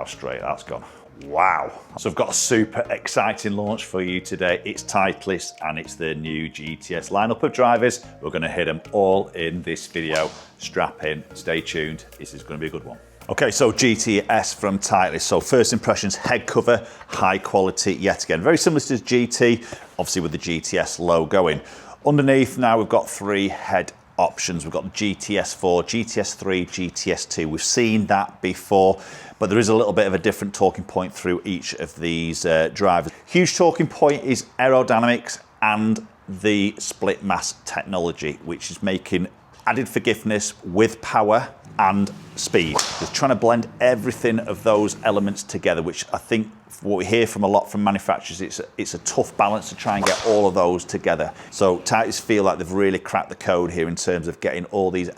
straight that's gone. Wow. So I've got a super exciting launch for you today. It's Titleist and it's the new GTS lineup of drivers. We're going to hit them all in this video. Strap in, stay tuned. This is going to be a good one. Okay, so GTS from Titleist. So first impressions, head cover, high quality yet again. Very similar to GT, obviously with the GTS logo in. Underneath now we've got three head options. We've got GTS4, GTS3, GTS2. We've seen that before, but there is a little bit of a different talking point through each of these drivers. Huge talking point is aerodynamics and the split mass technology, which is making added forgiveness with power and speed. They're trying to blend everything of those elements together, which I think what we hear from a lot from manufacturers, it's a tough balance to try and get all of those together. So Titleist feel like they've really cracked the code here in terms of getting all these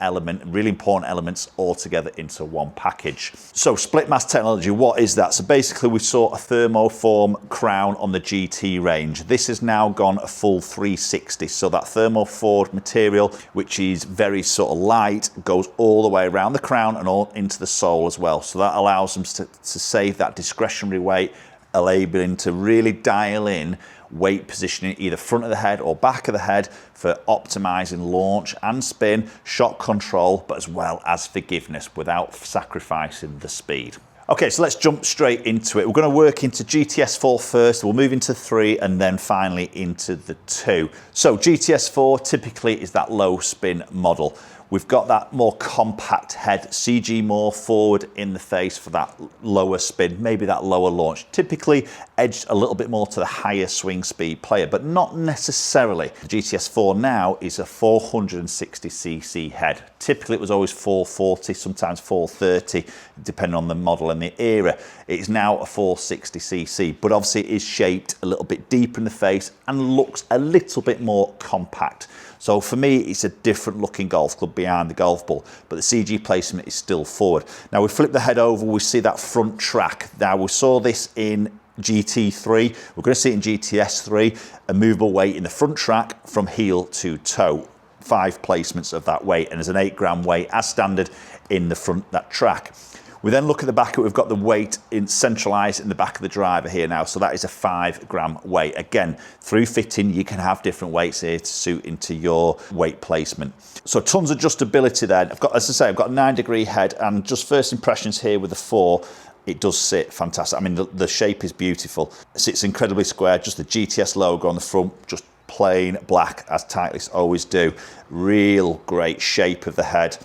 really important elements all together into one package. So split mass technology, what is that? So basically we saw a thermoform crown on the GT range. This has now gone a full 360. So that thermoformed material, which is very sort of light, goes all the way around the crown and all into the sole as well. So that allows them to save that discretionary weight, enabling to really dial in weight positioning either front of the head or back of the head for optimizing launch and spin, shock control, but as well as forgiveness without sacrificing the speed. Okay, so let's jump straight into it. We're going to work into GTS4 first, we'll move into 3 and then finally into the 2. So GTS4 typically is that low spin model. We've got that more compact head, CG more forward in the face for that lower spin, maybe that lower launch. Typically edged a little bit more to the higher swing speed player, but not necessarily. The GTS4 now is a 460cc head. Typically it was always 440, sometimes 430, depending on the model and the era. It is now a 460cc, but obviously it is shaped a little bit deeper in the face and looks a little bit more compact. So for me, it's a different looking golf club behind the golf ball, but the CG placement is still forward. Now we flip the head over, we see that front track. Now we saw this in GT3, we're going to see it in GTS3, a movable weight in the front track from heel to toe. 5 placements of that weight, and there's an 8 gram weight as standard in the front that track. We then look at the back, we've got the weight centralised in the back of the driver here now, so that is a 5 gram weight. Again, through fitting, you can have different weights here to suit into your weight placement. So tons of adjustability there. I've got, as I say, I've got a 9-degree head, and just first impressions here with the 4, it does sit fantastic. I mean, the shape is beautiful. It sits incredibly square, just the GTS logo on the front, just plain black, as Titleist always do. Real great shape of the head.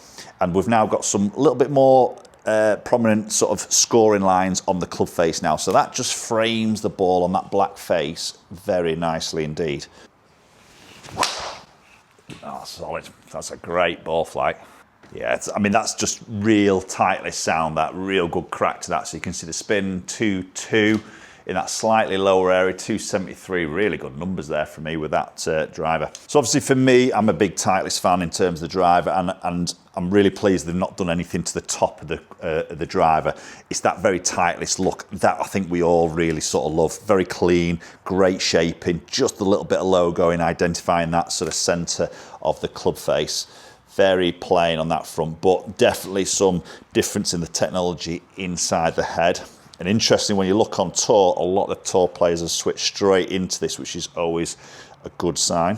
And we've now got some little bit more prominent sort of scoring lines on the club face now. So that just frames the ball on that black face very nicely indeed. Oh, solid. That's a great ball flight. Yeah, I mean, that's just real Titleist sound, that real good crack to that. So you can see the spin 2.2 in that slightly lower area, 273, really good numbers there for me with that driver. So obviously for me, I'm a big Titleist fan in terms of the driver, and I'm really pleased they've not done anything to the top of the driver. It's that very Titleist look that I think we all really sort of love. Very clean, great shaping, just a little bit of logo in identifying that sort of center of the club face. Very plain on that front, but definitely some difference in the technology inside the head. And interesting, when you look on tour, a lot of tour players have switched straight into this, which is always a good sign.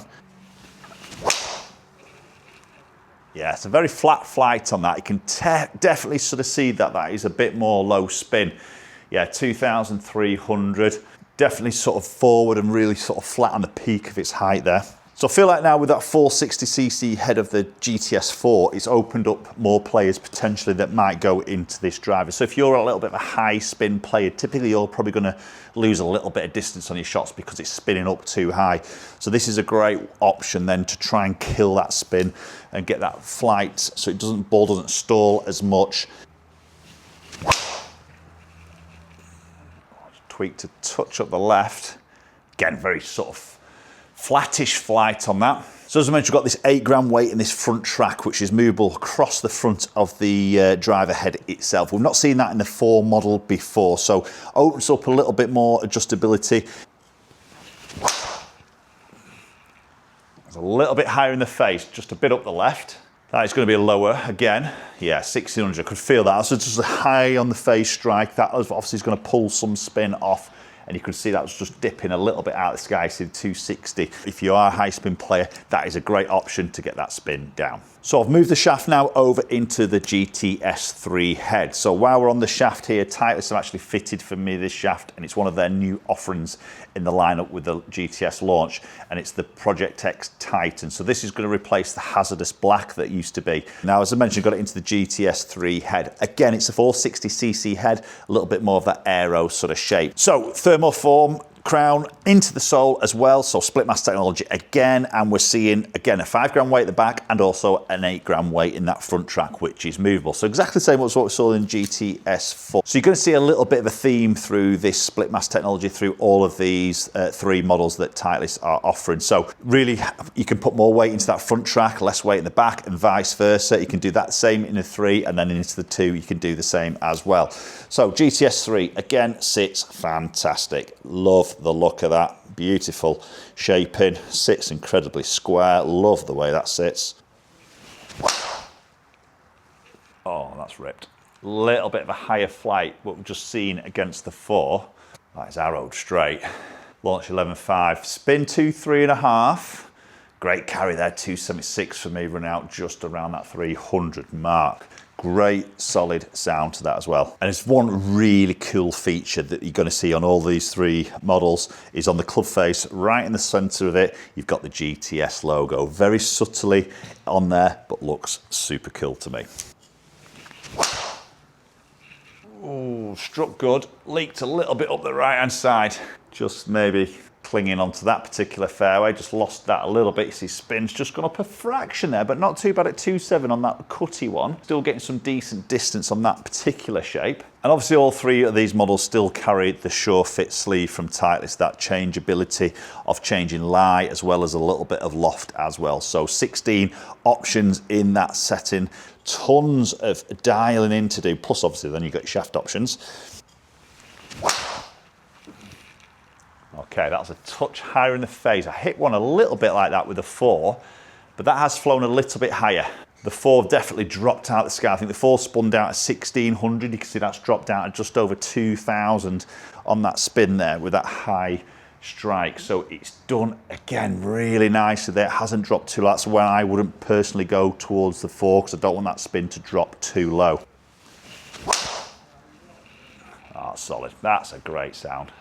Yeah, it's a very flat flight on that. You can definitely sort of see that that is a bit more low spin. Yeah, 2,300. Definitely sort of forward and really sort of flat on the peak of its height there. So I feel like now with that 460cc head of the GTS4, it's opened up more players potentially that might go into this driver. So if you're a little bit of a high spin player, typically you're probably going to lose a little bit of distance on your shots because it's spinning up too high. So this is a great option then to try and kill that spin and get that flight so it ball doesn't stall as much. Tweak to touch up the left. Again, very sort of flattish flight on that. So as I mentioned, we've got this 8 gram weight in this front track, which is movable across the front of the driver head itself. We've not seen that in the 4 model before, so opens up a little bit more adjustability. It's a little bit higher in the face, just a bit up the left. That is going to be lower again. Yeah, 1600. I could feel that. So just a high on the face strike. That obviously is going to pull some spin off. And you can see that was just dipping a little bit out of the sky to 260. If you are a high spin player, that is a great option to get that spin down. So I've moved the shaft now over into the GTS3 head. So while we're on the shaft here, Titleist have actually fitted for me this shaft, and it's one of their new offerings in the lineup with the GTS launch, and it's the Project X Titan. So this is going to replace the hazardous black that used to be. Now, as I mentioned, got it into the GTS3 head. Again, it's a 460cc head, a little bit more of that aero sort of shape. So thermoform crown into the sole as well, so split mass technology again, and we're seeing again a 5 gram weight at the back and also an 8 gram weight in that front track, which is movable. So exactly the same as what we saw in GTS4. So you're going to see a little bit of a theme through this split mass technology through all of these 3 models that Titleist are offering. So really, you can put more weight into that front track, less weight in the back, and vice versa. You can do that same in a 3, and then into the 2 you can do the same as well. So GTS3 again sits fantastic. Love the look of that, beautiful shaping, sits incredibly square, love the way that sits. Oh, that's ripped. Little bit of a higher flight, what we've just seen against the 4. That is arrowed straight. Launch 11.5, spin 2.3.5. Great carry there, 276 for me, running out just around that 300 mark. Great solid sound to that as well. And it's one really cool feature that you're going to see on all these 3 models is on the club face, right in the center of it, you've got the GTS logo. Very subtly on there, but looks super cool to me. Oh, struck good. Leaked a little bit up the right-hand side. Just maybe clinging onto that particular fairway, just lost that a little bit. You see spin's just gone up a fraction there, but not too bad at 2.7 on that cutty one. Still getting some decent distance on that particular shape. And obviously all 3 of these models still carry the Sure Fit sleeve from Titleist, that changeability of changing lie as well as a little bit of loft as well. So 16 options in that setting, tons of dialing in to do, plus obviously then you've got your shaft options. Okay, that was a touch higher in the face. I hit one a little bit like that with the 4, but that has flown a little bit higher. The 4 definitely dropped out of the sky. I think the 4 spun down at 1600. You can see that's dropped down at just over 2000 on that spin there with that high strike. So it's done again really nicely there. It hasn't dropped too low. That's where I wouldn't personally go towards the 4 because I don't want that spin to drop too low. Oh, solid. That's a great sound.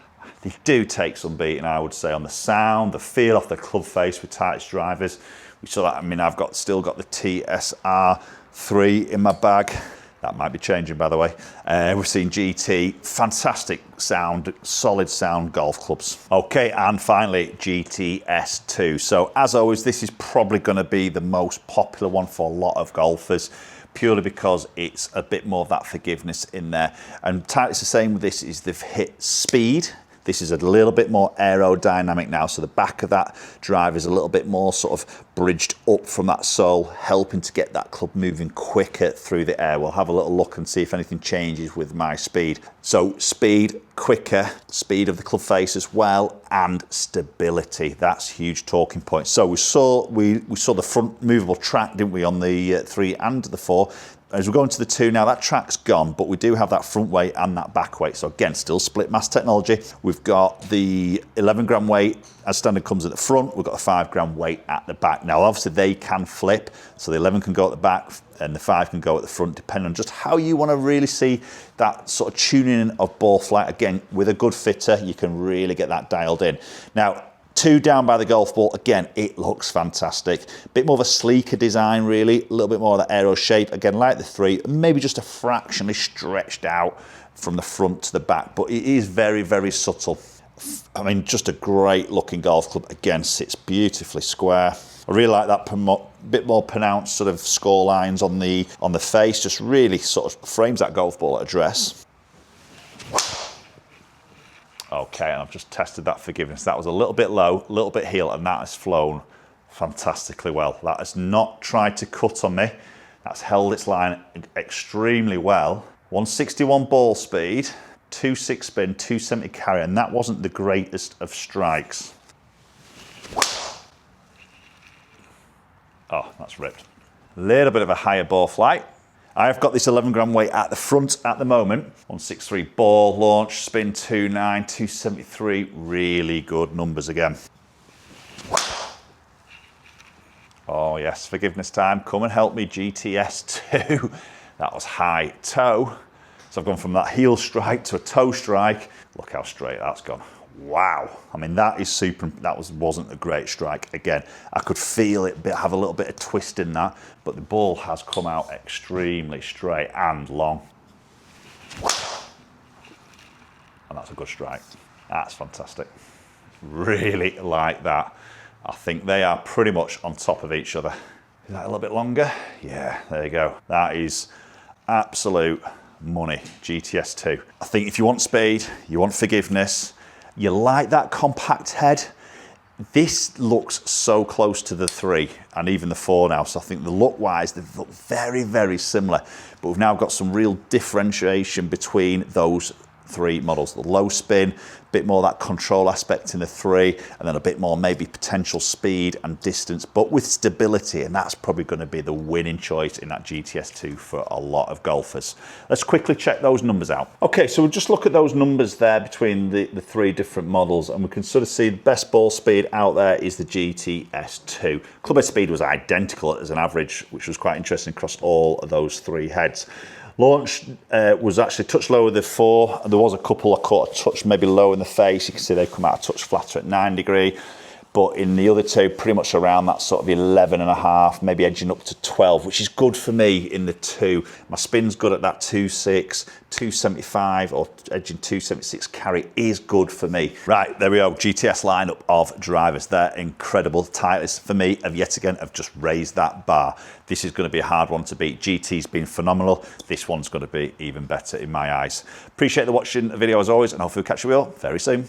They do take some beating, I would say, on the sound, the feel off the club face with Titleist drivers. We saw that. I mean, I've still got the TSR3 in my bag. That might be changing, by the way. We've seen GT, fantastic sound, solid sound golf clubs. Okay, and finally, GTS2. So as always, this is probably going to be the most popular one for a lot of golfers, purely because it's a bit more of that forgiveness in there. And Titleist the same with this is they've hit speed. This is a little bit more aerodynamic now, so the back of that drive is a little bit more sort of bridged up from that sole, helping to get that club moving quicker through the air. We'll have a little look and see if anything changes with my speed. So speed, quicker, speed of the club face as well, and stability. That's huge talking point. So we saw the front movable track, didn't we, on the 3 and the 4. As we go into the 2 now, that track's gone, but we do have that front weight and that back weight. So again, still split mass technology. We've got the 11 gram weight as standard comes at the front. We've got a 5 gram weight at the back. Now, obviously they can flip. So the 11 can go at the back and the 5 can go at the front, depending on just how you want to really see that sort of tuning in of ball flight. Again, with a good fitter, you can really get that dialed in. Now, 2 down by the golf ball, again, it looks fantastic. Bit more of a sleeker design, really. A little bit more of that aero shape. Again, like the 3, maybe just a fractionally stretched out from the front to the back, but it is very, very subtle. I mean, just a great looking golf club. Again, sits beautifully square. I really like that bit more pronounced sort of score lines on the face. Just really sort of frames that golf ball at address. Okay, and I've just tested that forgiveness. That was a little bit low, a little bit heel, and that has flown fantastically well. That has not tried to cut on me. That's held its line extremely well. 161 ball speed, 2.6 spin, 270 carry, and that wasn't the greatest of strikes. Oh, that's ripped. Little bit of a higher ball flight. I've got this 11 gram weight at the front at the moment. 163 ball launch, spin 2.9, 273. Really good numbers again. Oh yes, forgiveness time. Come and help me, GTS2. That was high toe. So I've gone from that heel strike to a toe strike. Look how straight that's gone. Wow. I mean, that is super. That wasn't a great strike. Again, I could feel it have a little bit of twist in that, but the ball has come out extremely straight and long. And that's a good strike. That's fantastic. Really like that. I think they are pretty much on top of each other. Is that a little bit longer? Yeah, there you go. That is absolute money, GTS2. I think if you want speed, you want forgiveness, you like that compact head, this looks so close to the 3 and even the 4 now. So I think the look-wise, they look very, very similar. But we've now got some real differentiation between those 3 models. The low spin, a bit more that control aspect in the 3, and then a bit more maybe potential speed and distance, but with stability, and that's probably going to be the winning choice in that GTS2 for a lot of golfers. Let's quickly check those numbers out. Okay, so we'll just look at those numbers there between the 3 different models, and we can sort of see the best ball speed out there is the GTS2. Clubhead speed was identical as an average, which was quite interesting across all of those 3 heads. Launch was actually a touch lower than 4. There was a couple I caught a touch maybe low in the face. You can see they come out a touch flatter at 9 degree. But in the other 2, pretty much around that sort of 11.5, maybe edging up to 12, which is good for me in the 2. My spin's good at that 2.6, 275 or edging 276 carry is good for me. Right, there we go. GTS lineup of drivers. They're incredible. Titleist, for me, have just raised that bar. This is going to be a hard one to beat. GT's been phenomenal. This one's going to be even better in my eyes. Appreciate the watching the video as always, and hopefully we'll catch you all very soon.